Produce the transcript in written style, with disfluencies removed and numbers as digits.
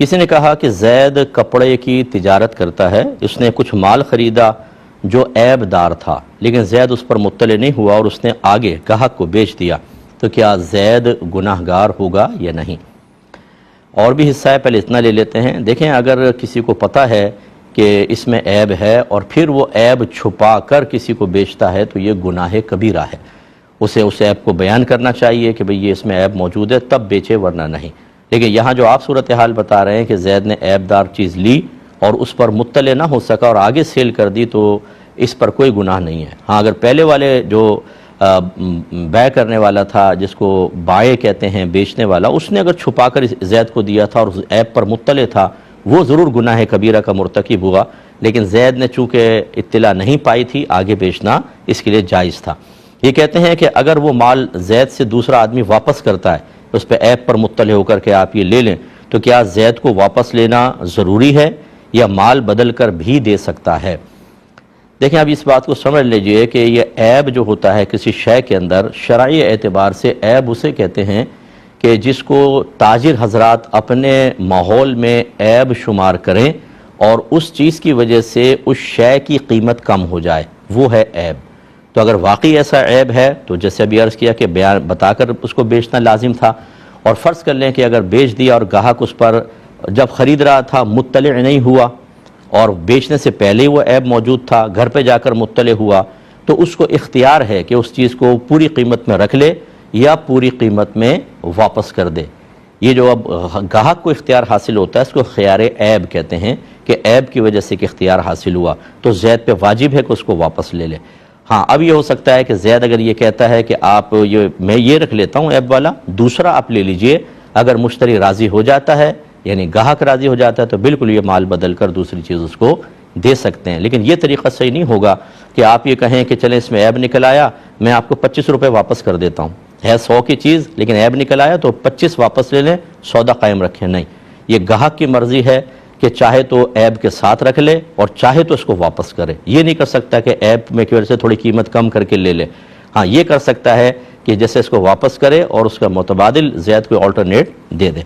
کسی نے کہا کہ زید کپڑے کی تجارت کرتا ہے، اس نے کچھ مال خریدا جو عیب دار تھا، لیکن زید اس پر مطلع نہیں ہوا اور اس نے آگے گاہک کو بیچ دیا، تو کیا زید گناہ گار ہوگا یا نہیں؟ اور بھی حصہ ہے، پہلے اتنا لے لیتے ہیں۔ دیکھیں، اگر کسی کو پتہ ہے کہ اس میں عیب ہے اور پھر وہ عیب چھپا کر کسی کو بیچتا ہے تو یہ گناہ کبیرہ ہے۔ اسے اس عیب کو بیان کرنا چاہیے کہ بھئی یہ اس میں عیب موجود ہے، تب بیچے، ورنہ نہیں۔ لیکن یہاں جو آپ صورتحال بتا رہے ہیں کہ زید نے عیب دار چیز لی اور اس پر مطلع نہ ہو سکا اور آگے سیل کر دی، تو اس پر کوئی گناہ نہیں ہے۔ ہاں، اگر پہلے والے جو بیع کرنے والا تھا، جس کو بائع کہتے ہیں، بیچنے والا، اس نے اگر چھپا کر زید کو دیا تھا اور عیب پر مطلع تھا، وہ ضرور گناہ کبیرہ کا مرتکب ہوا، لیکن زید نے چونکہ اطلاع نہیں پائی تھی، آگے بیچنا اس کے لیے جائز تھا۔ یہ کہتے ہیں کہ اگر وہ مال زید سے دوسرا آدمی واپس کرتا ہے، اس پہ عیب پر مطلع ہو کر کے آپ یہ لے لیں، تو کیا زید کو واپس لینا ضروری ہے یا مال بدل کر بھی دے سکتا ہے؟ دیکھیں، اب اس بات کو سمجھ لیجئے کہ یہ عیب جو ہوتا ہے کسی شے کے اندر، شرعی اعتبار سے عیب اسے کہتے ہیں کہ جس کو تاجر حضرات اپنے ماحول میں عیب شمار کریں اور اس چیز کی وجہ سے اس شے کی قیمت کم ہو جائے، وہ ہے عیب۔ تو اگر واقعی ایسا عیب ہے تو جیسے ابھی عرض کیا کہ بیان بتا کر اس کو بیچنا لازم تھا، اور فرض کر لیں کہ اگر بیچ دیا اور گاہک اس پر جب خرید رہا تھا مطلع نہیں ہوا اور بیچنے سے پہلے ہی وہ عیب موجود تھا، گھر پہ جا کر مطلع ہوا، تو اس کو اختیار ہے کہ اس چیز کو پوری قیمت میں رکھ لے یا پوری قیمت میں واپس کر دے۔ یہ جو اب گاہک کو اختیار حاصل ہوتا ہے، اس کو خیار عیب کہتے ہیں کہ عیب کی وجہ سے کہ اختیار حاصل ہوا، تو زید پہ واجب ہے کہ اس کو واپس لے لے۔ ہاں، اب یہ ہو سکتا ہے کہ زید اگر یہ کہتا ہے کہ میں یہ رکھ لیتا ہوں عیب والا، دوسرا آپ لے لیجئے، اگر مشتری راضی ہو جاتا ہے، یعنی گاہک راضی ہو جاتا ہے، تو بالکل یہ مال بدل کر دوسری چیز اس کو دے سکتے ہیں۔ لیکن یہ طریقہ صحیح نہیں ہوگا کہ آپ یہ کہیں کہ چلیں اس میں عیب نکل آیا، میں آپ کو 25 روپے واپس کر دیتا ہوں، ہے 100 کی چیز لیکن عیب نکل آیا تو 25 واپس لے لیں، سودا قائم رکھیں۔ نہیں، یہ گاہک کی مرضی ہے کہ چاہے تو عیب کے ساتھ رکھ لے اور چاہے تو اس کو واپس کرے۔ یہ نہیں کر سکتا کہ عیب میں کی وجہ سے تھوڑی قیمت کم کر کے لے لے۔ ہاں، یہ کر سکتا ہے کہ جیسے اس کو واپس کرے اور اس کا متبادل زید کو آلٹرنیٹ دے دے۔